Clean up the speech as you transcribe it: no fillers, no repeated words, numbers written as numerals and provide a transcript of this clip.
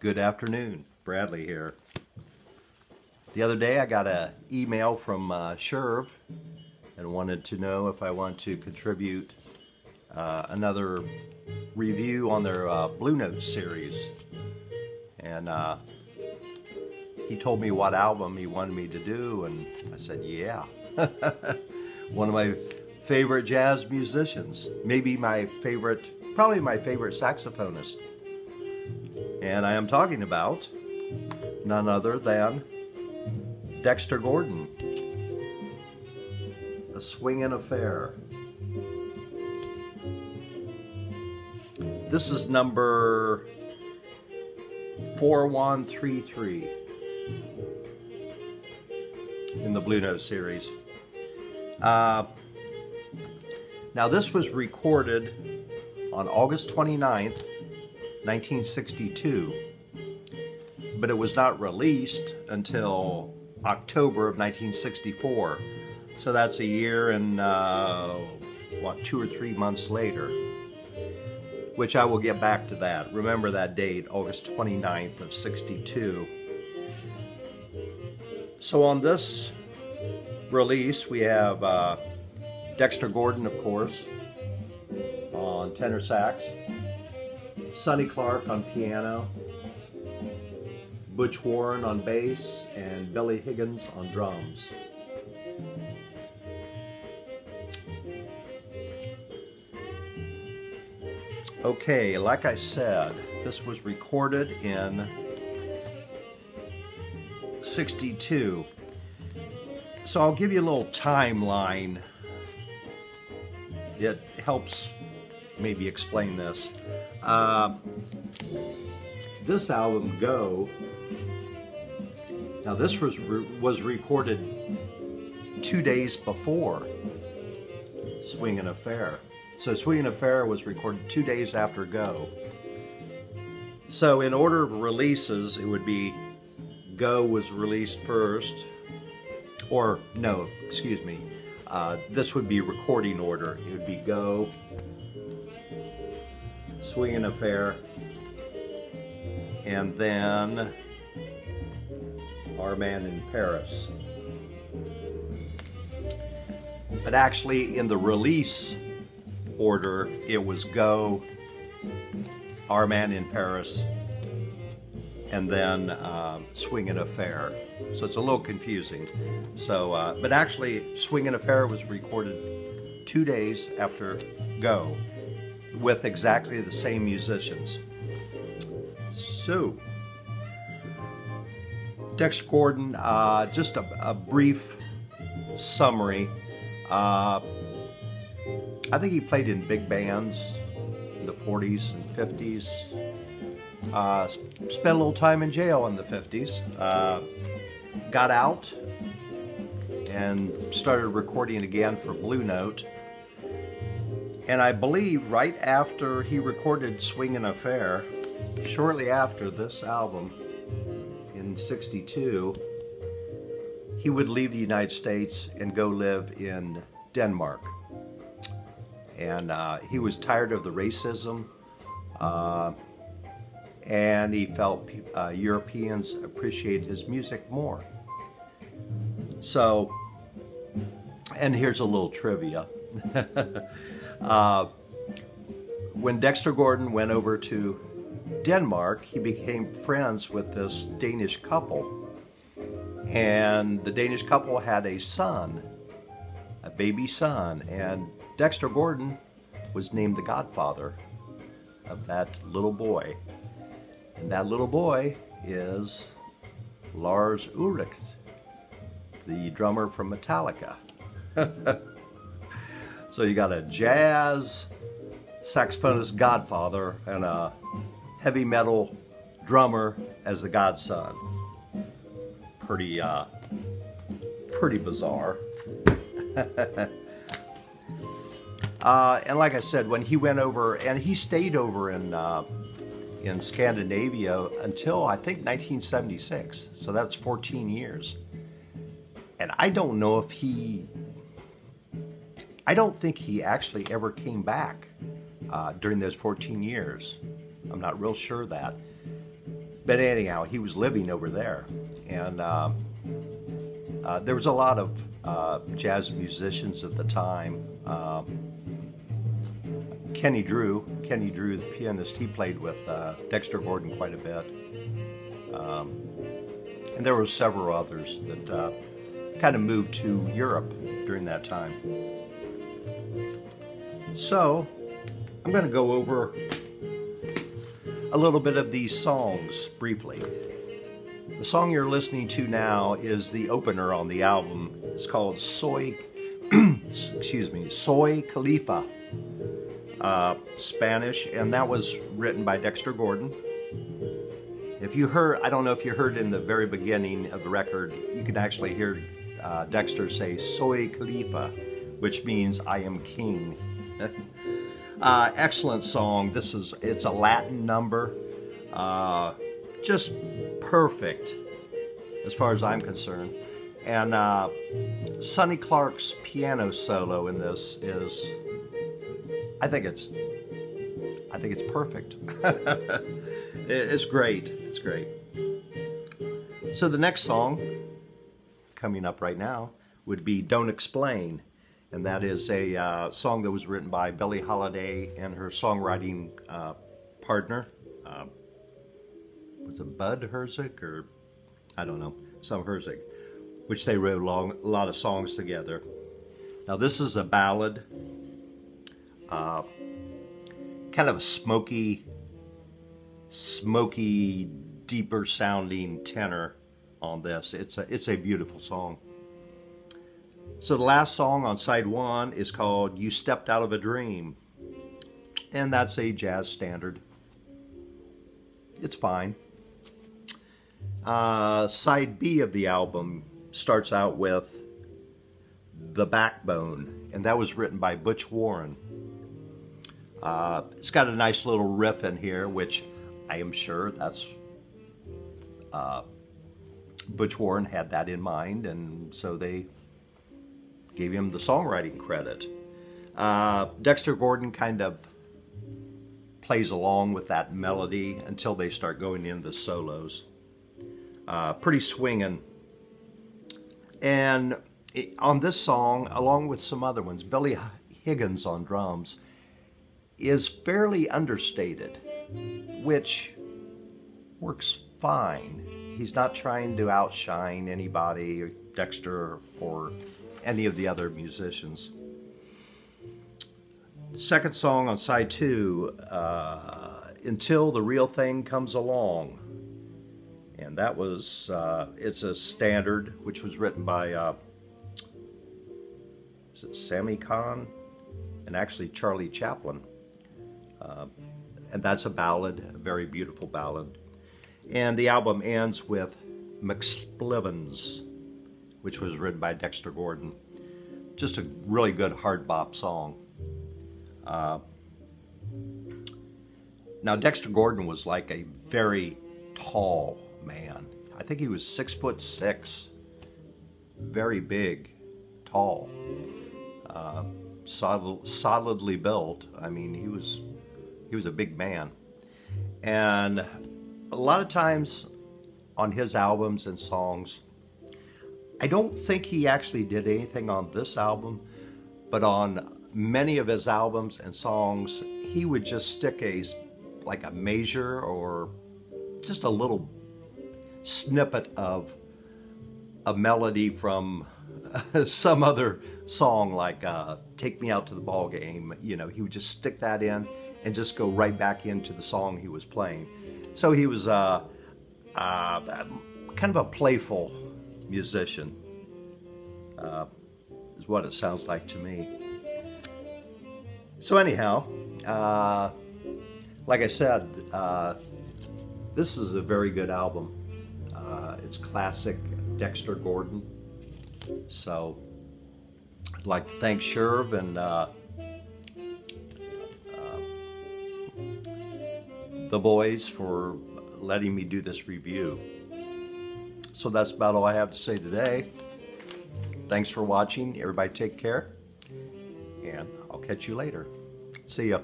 Good afternoon, Bradley here. The other day I got an email from Sherv and wanted to know if I want to contribute another review on their Blue Note series. And he told me what album he wanted me to do, and I said, yeah. One of my favorite jazz musicians, maybe my favorite, probably my favorite saxophonist. And I am talking about none other than Dexter Gordon, The Swingin' Affair. This is number 4133 in the Blue Note series. Now this was recorded on August 29th, 1962, but it was not released until October of 1964. So that's a year and what, 2 or 3 months later, which I will get back to that. Remember that date, August 29th of 62. So on this release we have Dexter Gordon, of course, on tenor sax, Sonny Clark on piano, Butch Warren on bass, and Billy Higgins on drums. Okay, like I said, this was recorded in '62. So I'll give you a little timeline. It helps maybe explain this. This album, Go, now this was recorded 2 days before Swingin' Affair. So Swingin' Affair was recorded 2 days after Go. So in order of releases, it would be Go was released first, or no, excuse me, this would be recording order. It would be Go, Swingin' Affair, and then Our Man in Paris. But actually in the release order, it was Go, Our Man in Paris, and then Swingin' Affair. So it's a little confusing. So, but actually Swingin' Affair was recorded 2 days after Go, with exactly the same musicians. So, Dexter Gordon, just a brief summary. I think he played in big bands in the 40s and 50s. Spent a little time in jail in the 50s. Got out and started recording again for Blue Note. And I believe right after he recorded Swingin' Affair, shortly after this album in '62, he would leave the United States and go live in Denmark. And he was tired of the racism, and he felt Europeans appreciated his music more. So, and here's a little trivia. When Dexter Gordon went over to Denmark, he became friends with this Danish couple. And the Danish couple had a son, a baby son, and Dexter Gordon was named the godfather of that little boy. And that little boy is Lars Ulrich, the drummer from Metallica. So you got a jazz saxophonist godfather and a heavy metal drummer as the godson. Pretty bizarre. And like I said, when he went over, and he stayed over in Scandinavia until I think 1976. So that's 14 years. And I don't know if I don't think he actually ever came back during those 14 years. I'm not real sure of that. But anyhow, he was living over there, and there was a lot of jazz musicians at the time. Kenny Drew, the pianist, he played with Dexter Gordon quite a bit. And there were several others that kind of moved to Europe during that time. So, I'm going to go over a little bit of these songs briefly. The song you're listening to now is the opener on the album. It's called Soy Khalifa, Spanish, and that was written by Dexter Gordon. If you heard, I don't know if you heard in the very beginning of the record, you can actually hear Dexter say Soy Khalifa, which means I am king. Excellent song. It's a Latin number. Just perfect as far as I'm concerned. And Sonny Clark's piano solo in this is, I think it's perfect. It's great. It's great. So the next song coming up right now would be Don't Explain. And that is a song that was written by Billie Holiday and her songwriting partner. Was it Bud Herzig, or I don't know, some Herzig, which they wrote a lot of songs together. Now this is a ballad, kind of a smoky, deeper sounding tenor on this. It's a beautiful song. So the last song on side one is called You Stepped Out of a Dream, and that's a jazz standard. It's fine. Side B of the album starts out with The Backbone, and that was written by Butch Warren. It's got a nice little riff in here, which I am sure that's Butch Warren had that in mind, and so they gave him the songwriting credit. Dexter Gordon kind of plays along with that melody until they start going into the solos. Pretty swinging. And on this song, along with some other ones, Billy Higgins on drums is fairly understated, which works fine. He's not trying to outshine anybody, Dexter or any of the other musicians. Second song on side two, Until the Real Thing Comes Along. And that was, it's a standard, which was written by, is it Sammy Cahn? And actually Charlie Chaplin. And that's a ballad, a very beautiful ballad. And the album ends with McSplivins, which was written by Dexter Gordon. Just a really good hard bop song. Now Dexter Gordon was like a very tall man. I think he was 6'6", very big, tall, solidly built. I mean, he was a big man. And a lot of times on his albums and songs, I don't think he actually did anything on this album, but on many of his albums and songs, he would just stick like a measure or just a little snippet of a melody from some other song, like Take Me Out to the Ball Game. You know, he would just stick that in and just go right back into the song he was playing. So he was kind of a playful musician, is what it sounds like to me. So anyhow, like I said, this is a very good album. It's classic Dexter Gordon. So I'd like to thank Sherv and the boys for letting me do this review. So that's about all I have to say today. Thanks for watching. Everybody take care, and I'll catch you later. See ya.